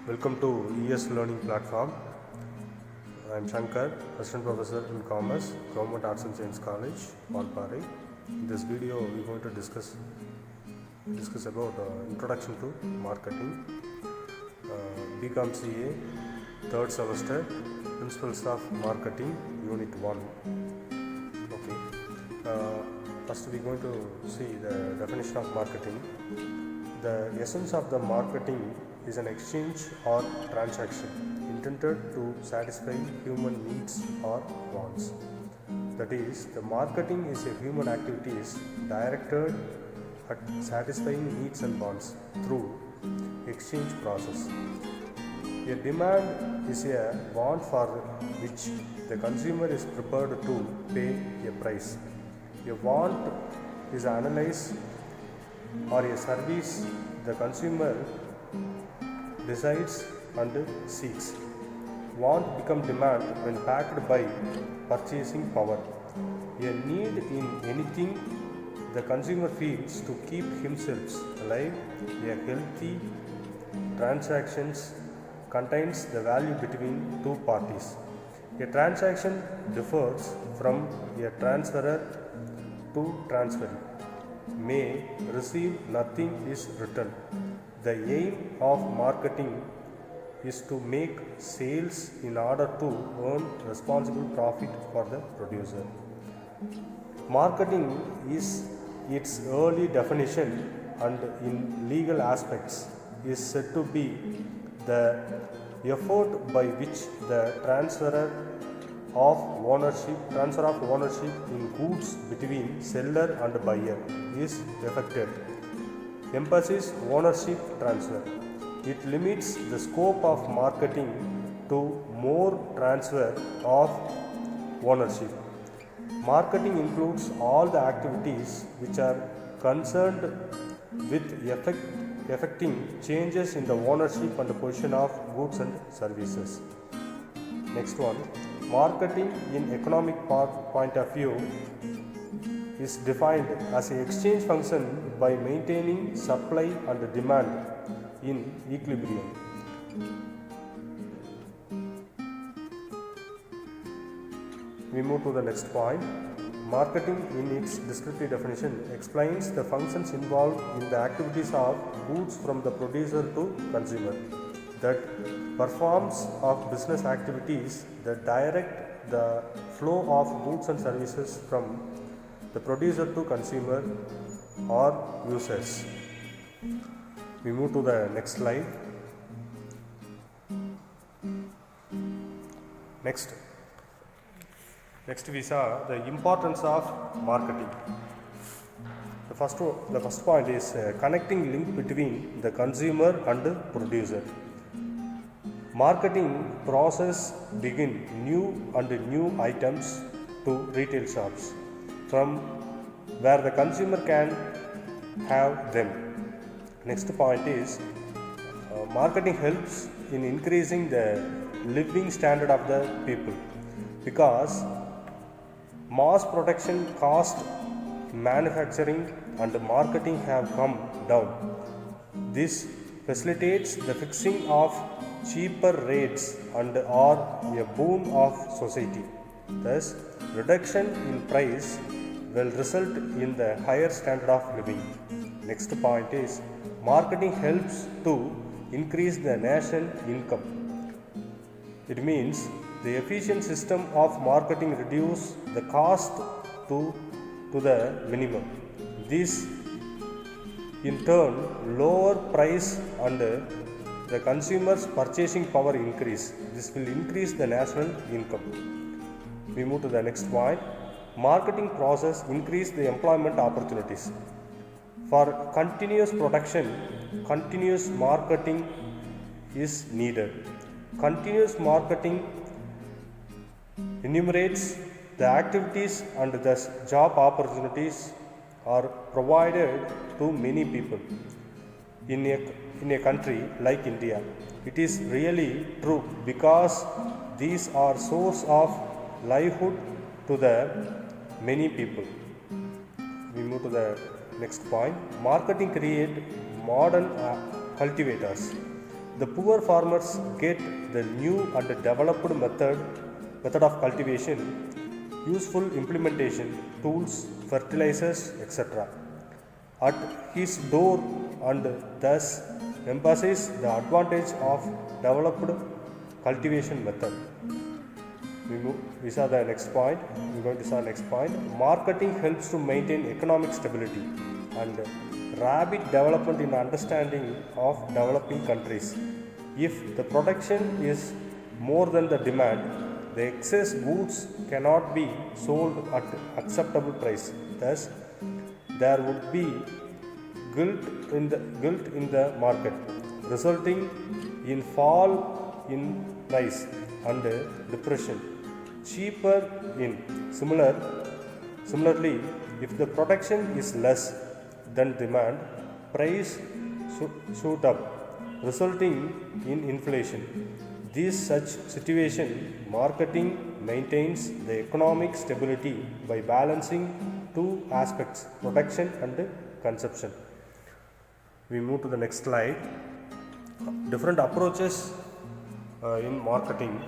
Welcome to ES Learning Platform. I am Shankar, Assistant Professor in Commerce, Government Arts and Science College, Valparai. In this video, we are going to discuss about Introduction to Marketing, BCom CA, third semester, Principles of Marketing, Unit 1. First, we are going to see the definition of marketing. The essence of the marketing is an exchange or transaction intended to satisfy human needs or wants. That is, the marketing is a human activities directed at satisfying needs and wants through exchange process. A demand is a want for which the consumer is prepared to pay a price. A want is analyzed or a service the consumer decides and seeks. Want become demand when backed by purchasing power. A need in anything the consumer feels to keep himself alive. A healthy transactions contains the value between two parties. A transaction differs from a transferor to transferee. May receive nothing is returned. The aim of marketing is to make sales in order to earn responsible profit for the producer. Marketing is its early definition and in legal aspects is said to be the effort by which the transfer of ownership in goods between seller and buyer is effected. Emphasis ownership transfer. It limits the scope of marketing to more transfer of ownership. Marketing includes all the activities which are concerned with effecting changes in the ownership and the position of goods and services. Next one, marketing in economic point of view is defined as an exchange function by maintaining supply and demand in equilibrium. We move to the next point. Marketing in its descriptive definition explains the functions involved in the activities of goods from the producer to consumer, that performs of business activities that direct the flow of goods and services from the producer to consumer or users. We move to the next slide. Next we saw the importance of marketing. The first point is connecting link between the consumer and the producer. Marketing process begin new items to retail shops from where the consumer can have them. Next point is marketing helps in increasing the living standard of the people, because mass production cost, manufacturing and marketing have come down. This facilitates the fixing of cheaper rates and are a boon of society. Thus, reduction in price will result in the higher standard of living. Next point is marketing helps to increase the national income. It means the efficient system of marketing reduce the cost to the minimum. This in turn lower price and the consumer's purchasing power increase. This will increase the national income. We move to the next point. Marketing process increase the employment opportunities. For continuous production, continuous marketing is needed. Continuous marketing enumerates the activities and thus job opportunities are provided to many people. In a country like India, it is really true, because these are source of livelihood to the many people. We move to the next point. Marketing create modern cultivators. The poor farmers get the new and developed method of cultivation, useful implementation, tools, fertilizers, etc. at his door and thus emphasize the advantage of developed cultivation method. We saw the next point. We're going to saw next point. Marketing helps to maintain economic stability and rapid development in understanding of developing countries. If the production is more than the demand, the excess goods cannot be sold at acceptable price. Thus, there would be guilt in the market, resulting in fall in price and depression. Cheaper in similarly, if the production is less than demand, price shoot up, resulting in inflation. This such situation, marketing maintains the economic stability by balancing two aspects, production and consumption. We move to the next slide. Different approaches in marketing.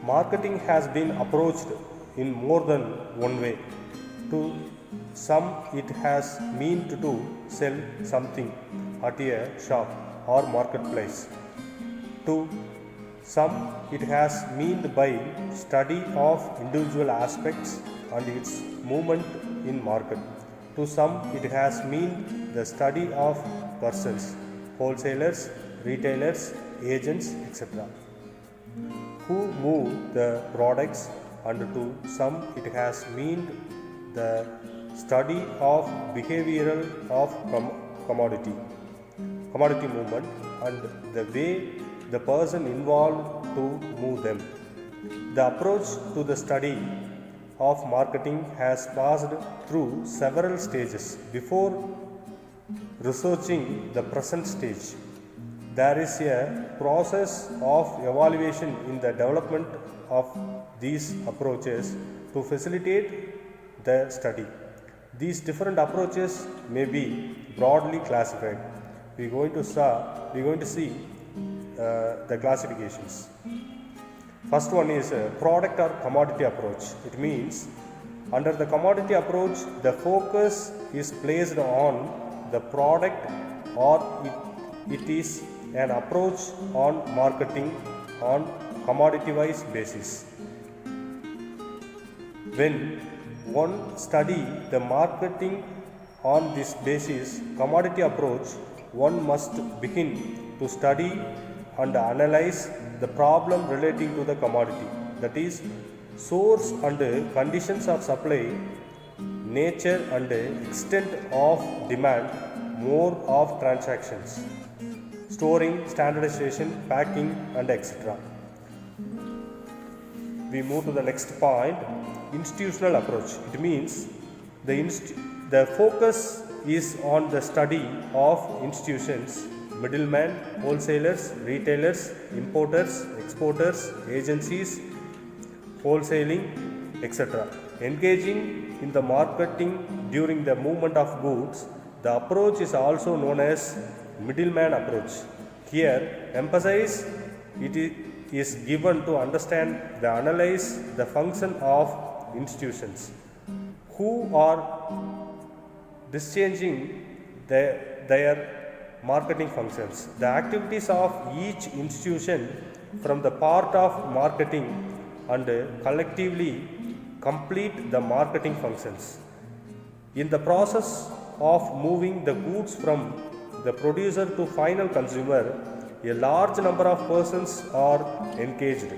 Marketing has been approached in more than one way. To some, it has meant to sell something at a shop or marketplace. To some, it has meant by study of individual aspects and its movement in market. To some, it has meant the study of persons, wholesalers, retailers, agents, etc. who move the products, and to some it has meant the study of behavioral of commodity movement and the way the person involved to move them. The approach to the study of marketing has passed through several stages before researching the present stage. There is a process of evaluation in the development of these approaches to facilitate the study. These different approaches may be broadly classified. We're going to see the classifications. First one is product or commodity approach. It means under the commodity approach, the focus is placed on the product, or it is an approach on marketing on commodity-wise basis. When one study the marketing on this basis, commodity approach, one must begin to study and analyze the problem relating to the commodity, that is, source and conditions of supply, nature and extent of demand, mode of transactions, storing, standardization, packing, and etc. We move to the next point, institutional approach. It means the focus is on the study of institutions, middlemen, wholesalers, retailers, importers, exporters, agencies, wholesaling, etc. Engaging in the marketing during the movement of goods. The approach is also known as middleman approach. Here, emphasis is given to understand the analyze the function of institutions, who are discharging their marketing functions. The activities of each institution from the part of marketing and collectively complete the marketing functions. In the process of moving the goods from the producer to final consumer, a large number of persons are engaged.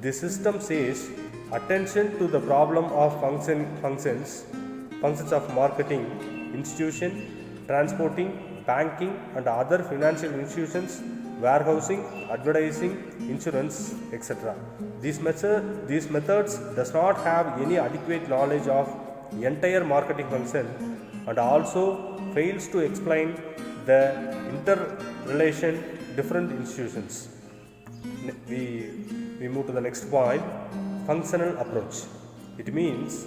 This system says attention to the problem of functions of marketing, institution, transporting, banking and other financial institutions, warehousing, advertising, insurance, etc. These methods does not have any adequate knowledge of entire marketing function and also fails to explain the interrelation different institutions. We move to the next point, functional approach. It means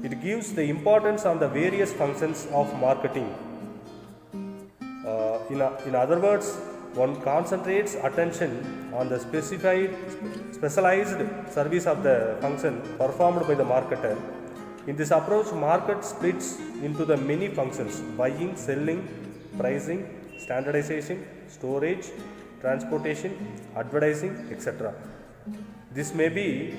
it gives the importance on the various functions of marketing. In other words, one concentrates attention on the specialized service of the function performed by the marketer. In this approach, market splits into the many functions: buying, selling, pricing, standardization, storage, transportation, advertising, etc. This may be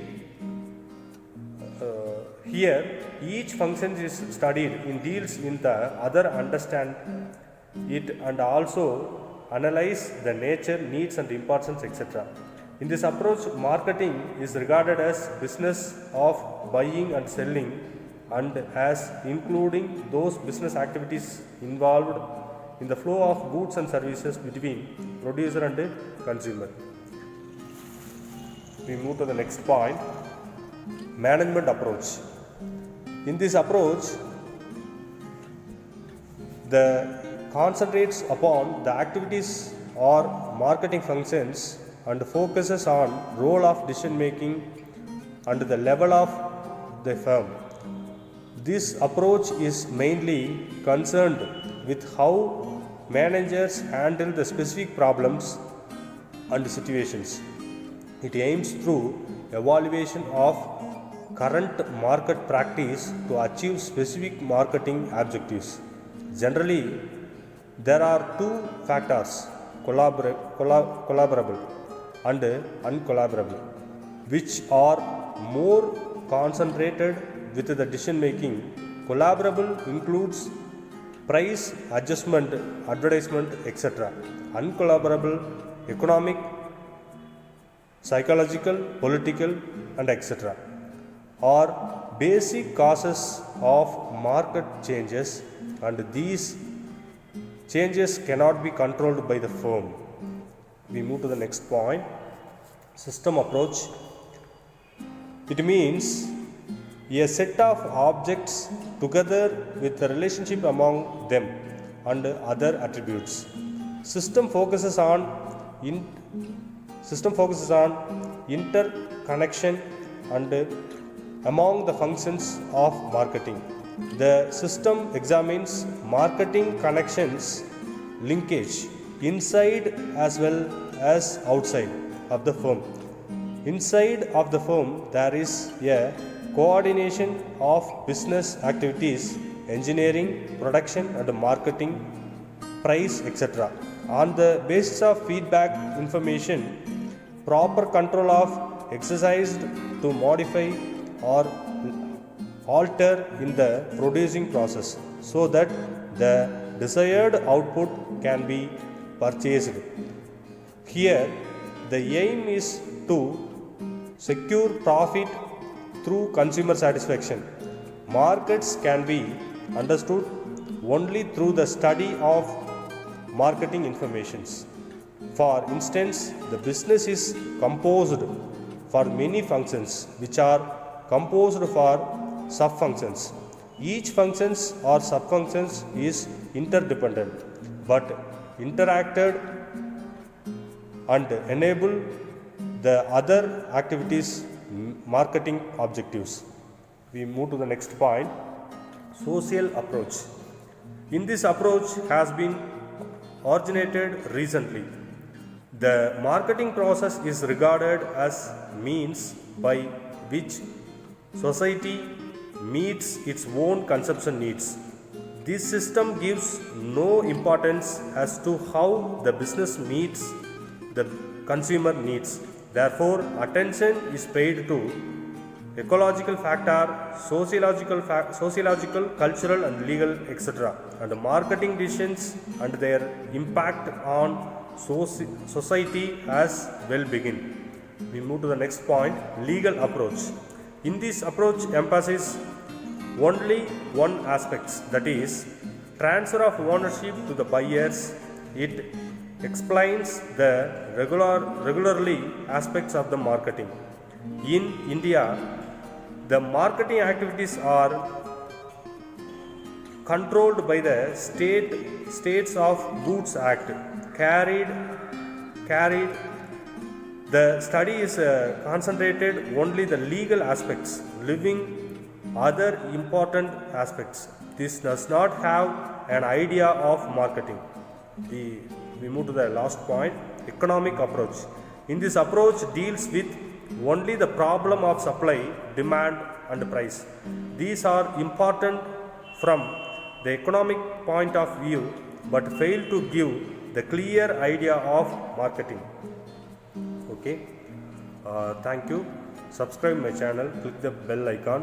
here each function is studied in deals in the other, understand it and also analyze the nature, needs and importance, etc. In this approach, marketing is regarded as business of buying and selling and as including those business activities involved in the flow of goods and services between producer and consumer. We move to the next point, management approach. In this approach, the concentrates upon the activities or marketing functions and focuses on role of decision making and the level of the firm. This approach is mainly concerned with how managers handle the specific problems and situations. It aims through evaluation of current market practice to achieve specific marketing objectives. Generally, there are two factors, collaborable and uncollaborable, which are more concentrated with the decision making. Collaborable includes price adjustment, advertisement, etc. Uncollaborable, economic, psychological, political, and etc. are basic causes of market changes, and these changes cannot be controlled by the firm. We move to the next point, system approach. It means a set of objects together with the relationship among them and other attributes. System focuses on interconnection and among the functions of marketing. The system examines marketing connections, linkage inside as well as outside of the firm. Inside of the firm, there is a coordination of business activities, engineering, production and marketing, price, etc. On the basis of feedback information, proper control of exercised to modify or alter in the producing process so that the desired output can be purchased. Here, the aim is to secure profit through consumer satisfaction. Markets can be understood only through the study of marketing informations. For instance, the business is composed for many functions which are composed for sub-functions. Each functions or sub-functions is interdependent but interacted and enable the other activities marketing objectives. We move to the next point, social approach. In this approach has been originated recently. The marketing process is regarded as means by which society meets its own consumption needs. This system gives no importance as to how the business meets the consumer needs. Therefore, attention is paid to ecological factor, sociological, cultural and legal, etc. and marketing decisions and their impact on society as well begin. We move to the next point, legal approach. In this approach emphasizes only one aspect, that is transfer of ownership to the buyers. It explains the regularly aspects of the marketing. In India, the marketing activities are controlled by the States of Goods Act. Carried the study is concentrated only the legal aspects, leaving other important aspects. This does not have an idea of marketing. We move to the last point, economic approach. In this approach deals with only the problem of supply, demand and price. These are important from the economic point of view but fail to give the clear idea of marketing. Okay, thank you. Subscribe my channel, click the bell icon.